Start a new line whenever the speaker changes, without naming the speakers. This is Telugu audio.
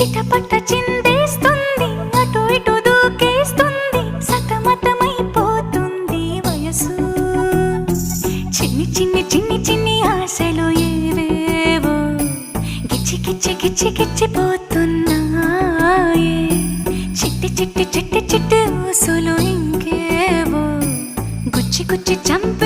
చిటపట చిందేస్తుంది, అటు ఇటు దూకేస్తుంది, సతమతమైపోతుంది వయసు. చిన్ని చిన్ని చిన్ని చిన్ని ఆశలు ఏవేవో గిచ్చి గిచ్చి గిచ్చి గిచ్చిపోతున్నాయే. చిట్టి చిట్టి చిట్టి చిట్టి ఊసులు ఇంకేవో గుచ్చి గుచ్చి చంపి